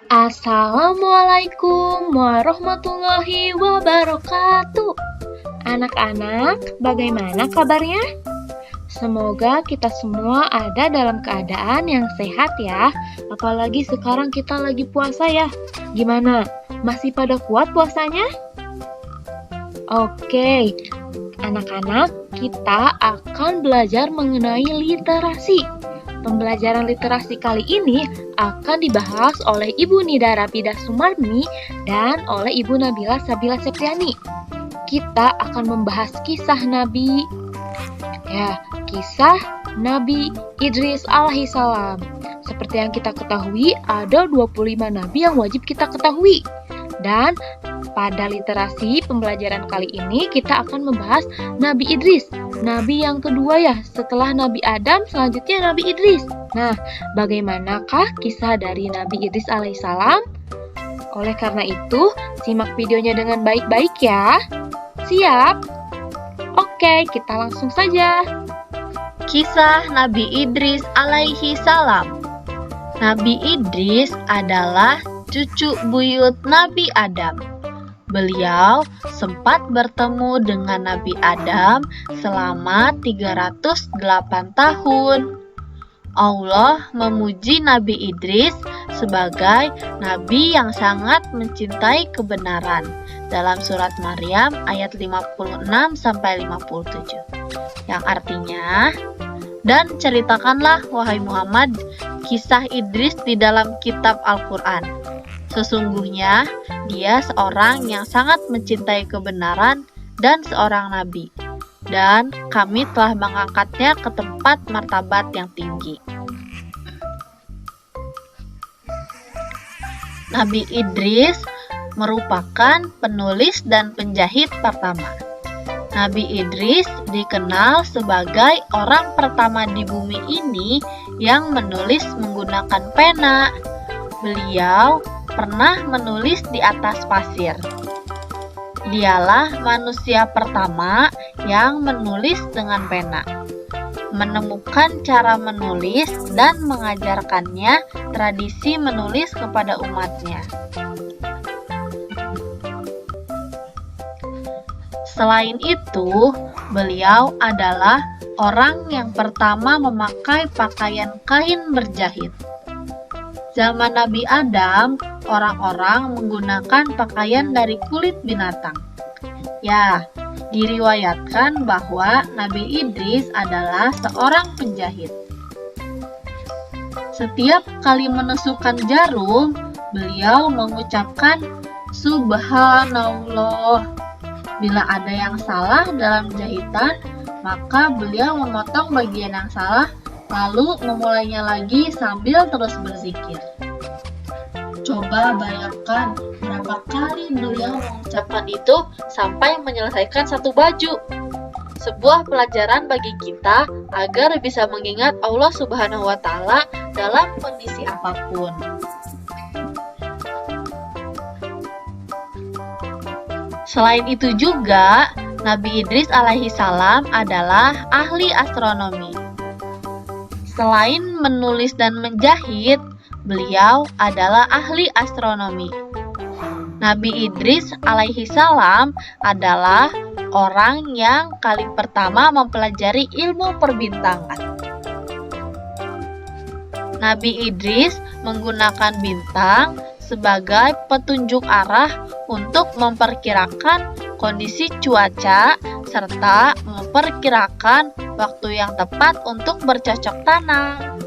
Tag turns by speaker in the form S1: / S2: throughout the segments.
S1: Assalamualaikum warahmatullahi wabarakatuh. Anak-anak, bagaimana kabarnya? Semoga kita semua ada dalam keadaan yang sehat ya. Apalagi sekarang kita lagi puasa ya. Gimana? Masih pada kuat puasanya? Oke, anak-anak, kita akan belajar mengenai literasi. Pembelajaran literasi kali ini akan dibahas oleh Ibu Nida Rapidah Sumarmi dan oleh Ibu Nabila Sabila Septiani. Kita akan membahas kisah Nabi Idris alaihissalam. Seperti yang kita ketahui, ada 25 nabi yang wajib kita ketahui. Dan pada literasi pembelajaran kali ini kita akan membahas Nabi Idris, nabi yang kedua ya, setelah Nabi Adam selanjutnya Nabi Idris. Nah, bagaimanakah kisah dari Nabi Idris alaihissalam? Oleh karena itu, simak videonya dengan baik-baik ya. Siap? Oke, kita langsung saja.
S2: Kisah Nabi Idris alaihi salam. Nabi Idris adalah cucu buyut Nabi Adam. Beliau sempat bertemu dengan Nabi Adam selama 308 tahun. Allah memuji Nabi Idris sebagai nabi yang sangat mencintai kebenaran dalam surat Maryam ayat 56-57. Yang artinya, dan ceritakanlah wahai Muhammad kisah Idris di dalam kitab Al-Quran. Sesungguhnya dia seorang yang sangat mencintai kebenaran dan seorang nabi, dan kami telah mengangkatnya ke tempat martabat yang tinggi. Nabi Idris merupakan penulis dan penjahit pertama. Nabi Idris dikenal sebagai orang pertama di bumi ini yang menulis menggunakan pena. Beliau pernah menulis di atas pasir. Dialah manusia pertama yang menulis dengan pena, menemukan cara menulis dan mengajarkannya tradisi menulis kepada umatnya. Selain itu, beliau adalah orang yang pertama memakai pakaian kain berjahit. Zaman Nabi Adam, orang-orang menggunakan pakaian dari kulit binatang. Ya, diriwayatkan bahwa Nabi Idris adalah seorang penjahit. Setiap kali menusukkan jarum, beliau mengucapkan Subhanallah. Bila ada yang salah dalam jahitan, maka beliau memotong bagian yang salah, lalu memulainya lagi sambil terus berzikir. Coba bayangkan berapa kali beliau mengucapkan itu sampai menyelesaikan satu baju. Sebuah pelajaran bagi kita agar bisa mengingat Allah Subhanahu wa Ta'ala dalam kondisi apapun. Selain itu juga, Nabi Idris alaihissalam adalah ahli astronomi. Selain menulis dan menjahit, beliau adalah ahli astronomi. Nabi Idris alaihissalam adalah orang yang kali pertama mempelajari ilmu perbintangan. Nabi Idris menggunakan bintang sebagai petunjuk arah untuk memperkirakan kondisi cuaca serta memperkirakan waktu yang tepat untuk bercocok tanam.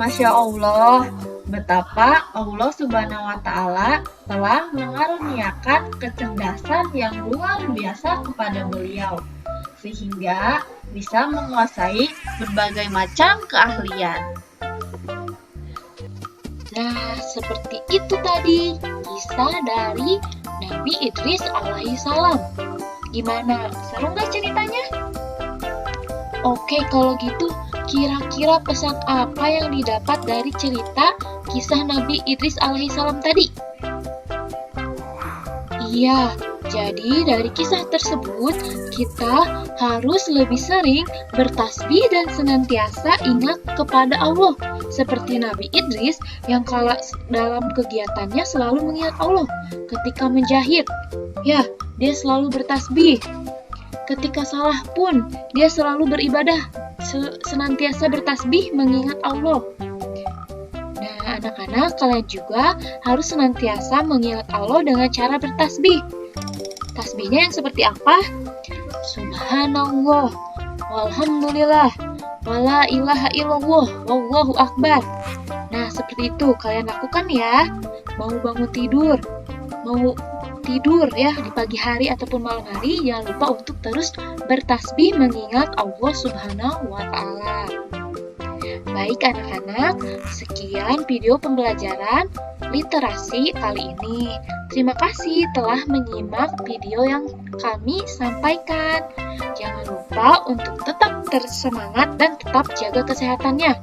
S2: Masya Allah, betapa Allah Subhanahu wa Ta'ala telah mengaruniakan kecerdasan yang luar biasa kepada beliau, sehingga bisa menguasai berbagai macam keahlian.
S1: Nah, seperti itu tadi kisah dari Nabi Idris alaihissalam. Gimana? Seru nggak ceritanya? Oke, kalau gitu kira-kira pesan apa yang didapat dari cerita kisah Nabi Idris alaihissalam tadi? Iya, Jadi dari kisah tersebut kita harus lebih sering bertasbih dan senantiasa ingat kepada Allah. Seperti Nabi Idris yang kala dalam kegiatannya selalu mengingat Allah ketika menjahit. Ya, dia selalu bertasbih. Ketika salah pun dia selalu beribadah, senantiasa bertasbih mengingat Allah. Nah, anak-anak kalian juga harus senantiasa mengingat Allah dengan cara bertasbih. Tasbihnya yang seperti apa? Subhanallah, walhamdulillah, wala ilaha illallah, wallahu akbar. Nah, seperti itu kalian lakukan ya. Mau bangun tidur, mau tidur ya di pagi hari ataupun malam hari, jangan lupa untuk terus bertasbih mengingat Allah Subhanahu wa Ta'ala. Baik anak-anak, sekian video pembelajaran literasi kali ini. Terima kasih telah menyimak video yang kami sampaikan. Jangan lupa untuk tetap tersemangat dan tetap jaga kesehatannya.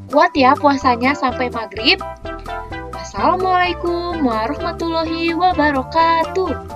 S1: Kuat ya puasanya sampai maghrib. Assalamualaikum warahmatullahi wabarakatuh.